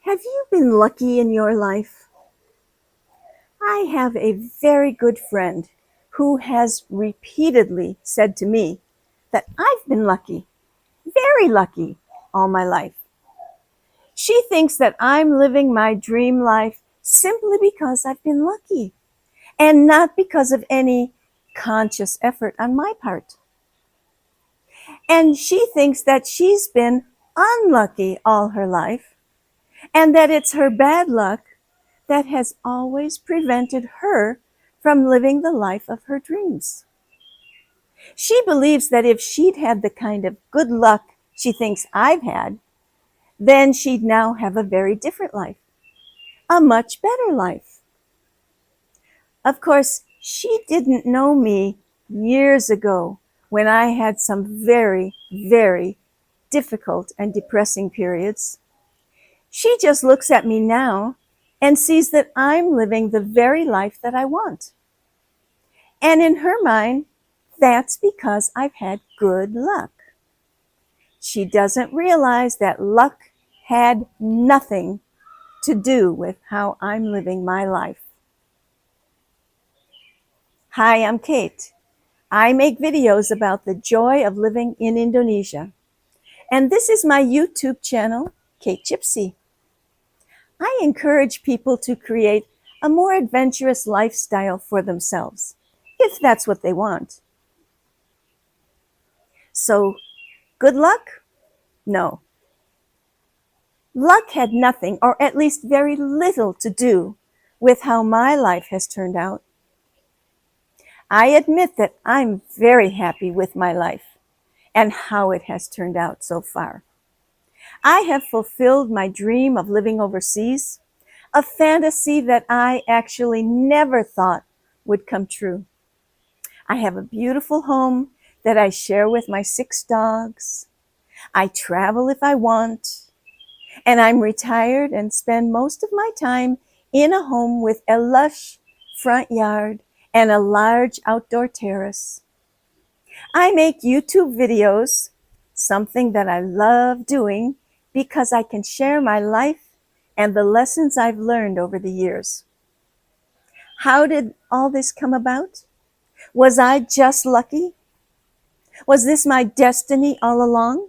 Have you been lucky in your life? I have a very good friend who has repeatedly said to me that I've been lucky, very lucky, all my life. She thinks that I'm living my dream life simply because I've been lucky and not because of any conscious effort on my part. And she thinks that she's been unlucky all her life and that it's her bad luck that has always prevented her from living the life of her dreams. She believes that if she'd had the kind of good luck she thinks I've had, then she'd now have a very different life, a much better life. Of course, she didn't know me years ago when I had some very, very difficult and depressing periods. She just looks at me now and sees that I'm living the very life that I want. And in her mind, that's because I've had good luck. She doesn't realize that luck had nothing to do with how I'm living my life. Hi, I'm Kate. I make videos about the joy of living in Indonesia. And this is my YouTube channel, KateGypsy. I encourage people to create a more adventurous lifestyle for themselves, if that's what they want. So, good luck? No. Luck had nothing, or at least very little, to do with how my life has turned out. I admit that I'm very happy with my life and how it has turned out so far. I have fulfilled my dream of living overseas, a fantasy that I actually never thought would come true. I have a beautiful home that I share with my 6 dogs. I travel if I want, and I'm retired and spend most of my time in a home with a lush front yard and a large outdoor terrace. I make YouTube videos, something that I love doing because I can share my life and the lessons I've learned over the years. How did all this come about? Was I just lucky? Was this my destiny all along?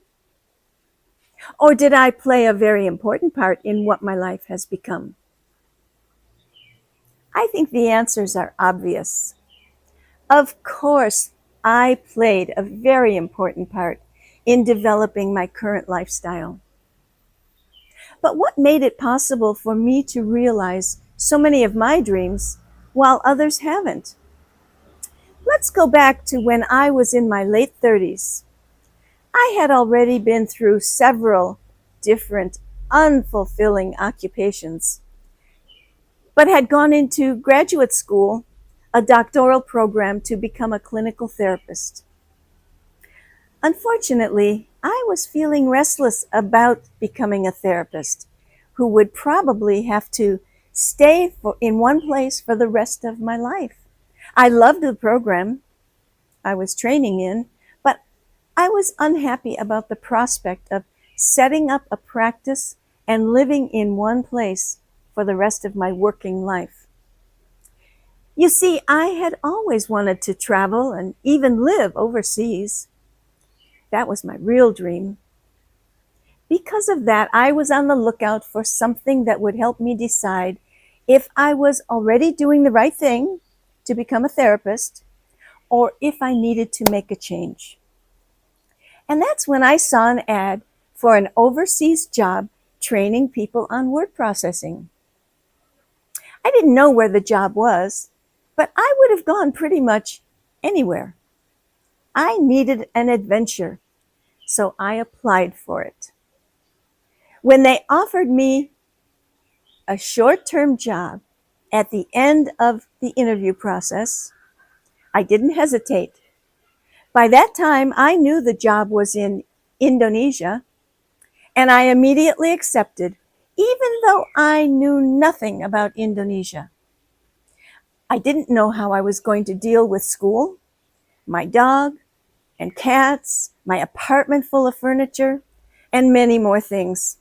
Or did I play a very important part in what my life has become? I think the answers are obvious. Of course, I played a very important part in developing my current lifestyle. But what made it possible for me to realize so many of my dreams while others haven't? Let's go back to when I was in my late 30s. I had already been through several different unfulfilling occupations, but had gone into graduate school, a doctoral program to become a clinical therapist. Unfortunately, I was feeling restless about becoming a therapist who would probably have to stay in one place for the rest of my life. I loved the program I was training in, but I was unhappy about the prospect of setting up a practice and living in one place for the rest of my working life. You see, I had always wanted to travel and even live overseas. That was my real dream. Because of that, I was on the lookout for something that would help me decide if I was already doing the right thing to become a therapist or if I needed to make a change. And that's when I saw an ad for an overseas job training people on word processing. I didn't know where the job was, but I would have gone pretty much anywhere. I needed an adventure, so I applied for it. When they offered me a short-term job at the end of the interview process, I didn't hesitate. By that time, I knew the job was in Indonesia, and I immediately accepted, even though I knew nothing about Indonesia. I didn't know how I was going to deal with school, my dog and cats, my apartment full of furniture, and many more things.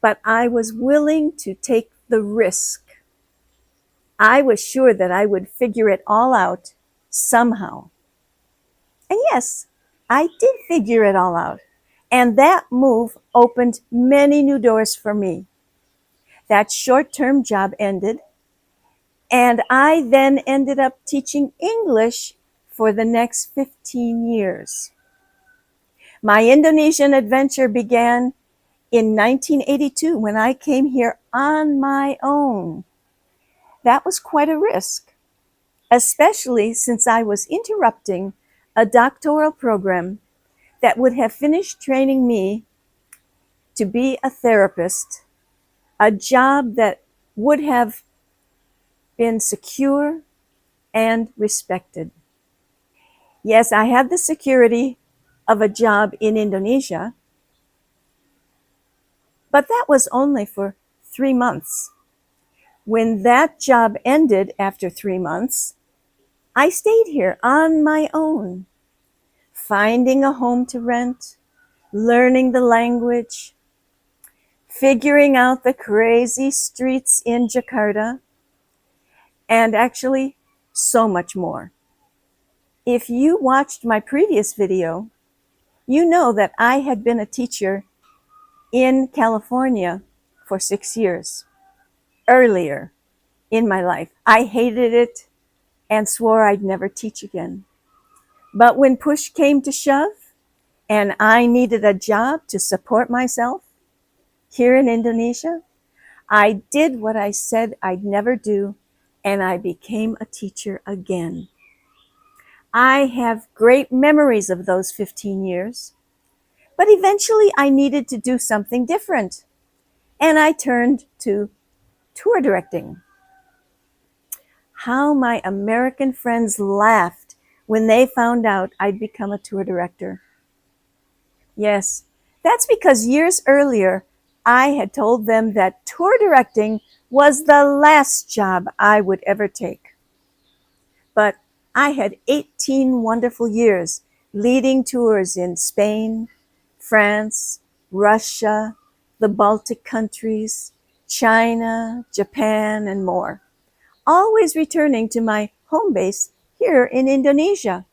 but I was willing to take the risk. I was sure that I would figure it all out somehow. And yes, I did figure it all out. And that move opened many new doors for me. That short-term job ended, and I then ended up teaching English for the next 15 years. My Indonesian adventure began in 1982 when I came here on my own. That was quite a risk, especially since I was interrupting a doctoral program that would have finished training me to be a therapist, a job that would have been secure and respected. Yes, I had the security of a job in Indonesia, but that was only for 3 months. When that job ended after 3 months, I stayed here on my own, finding a home to rent, learning the language, figuring out the crazy streets in Jakarta, and actually so much more. If you watched my previous video, you know that I had been a teacher in California for 6 years earlier in my life. I hated it and swore I'd never teach again. But when push came to shove and I needed a job to support myself here in Indonesia, I did what I said I'd never do, and I became a teacher again. I have great memories of those 15 years, but eventually I needed to do something different, and I turned to tour directing. How my American friends laughed when they found out I'd become a tour director. Yes, that's because years earlier, I had told them that tour directing was the last job I would ever take. But I had 18 wonderful years leading tours in Spain, France, Russia, the Baltic countries, China, Japan, and more, always returning to my home base here in Indonesia.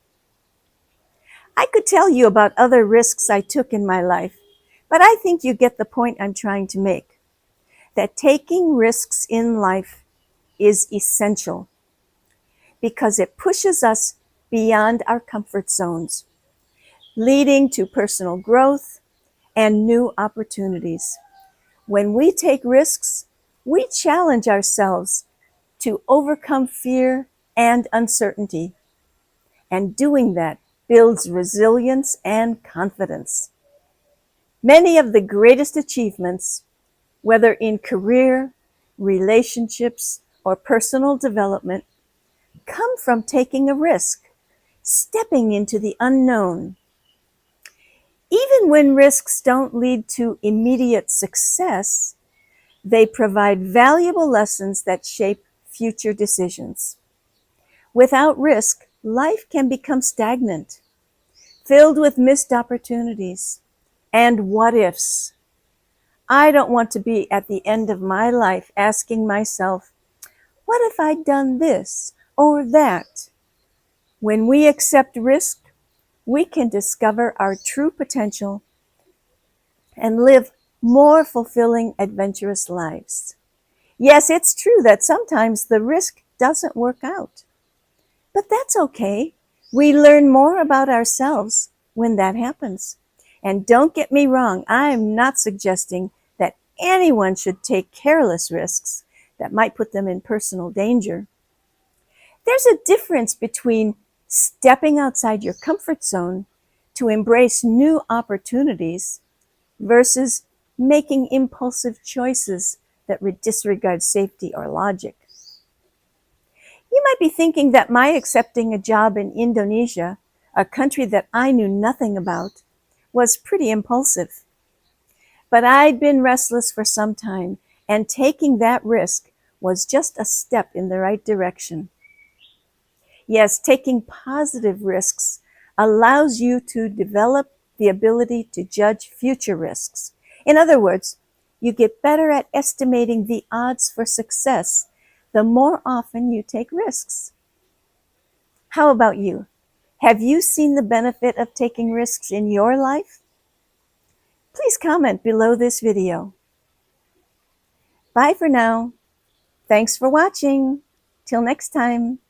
I could tell you about other risks I took in my life, but I think you get the point I'm trying to make, that taking risks in life is essential because it pushes us beyond our comfort zones, leading to personal growth and new opportunities. When we take risks, we challenge ourselves to overcome fear and uncertainty, and doing that builds resilience and confidence. Many of the greatest achievements, whether in career, relationships, or personal development, come from taking a risk, stepping into the unknown. Even when risks don't lead to immediate success, they provide valuable lessons that shape future decisions. Without risk, life can become stagnant, filled with missed opportunities and what-ifs. I don't want to be at the end of my life asking myself, what if I'd done this or that? When we accept risk, we can discover our true potential and live more fulfilling, adventurous lives. Yes, it's true that sometimes the risk doesn't work out, but that's okay. We learn more about ourselves when that happens. And don't get me wrong, I'm not suggesting that anyone should take careless risks that might put them in personal danger. There's a difference between stepping outside your comfort zone to embrace new opportunities versus making impulsive choices that disregard safety or logic. You might be thinking that my accepting a job in Indonesia, a country that I knew nothing about, was pretty impulsive. But I'd been restless for some time, and taking that risk was just a step in the right direction. Yes, taking positive risks allows you to develop the ability to judge future risks. In other words, You get better at estimating the odds for success the more often you take risks. How about you? Have you seen the benefit of taking risks in your life? Please comment below this video. Bye for now. Thanks for watching. Till next time.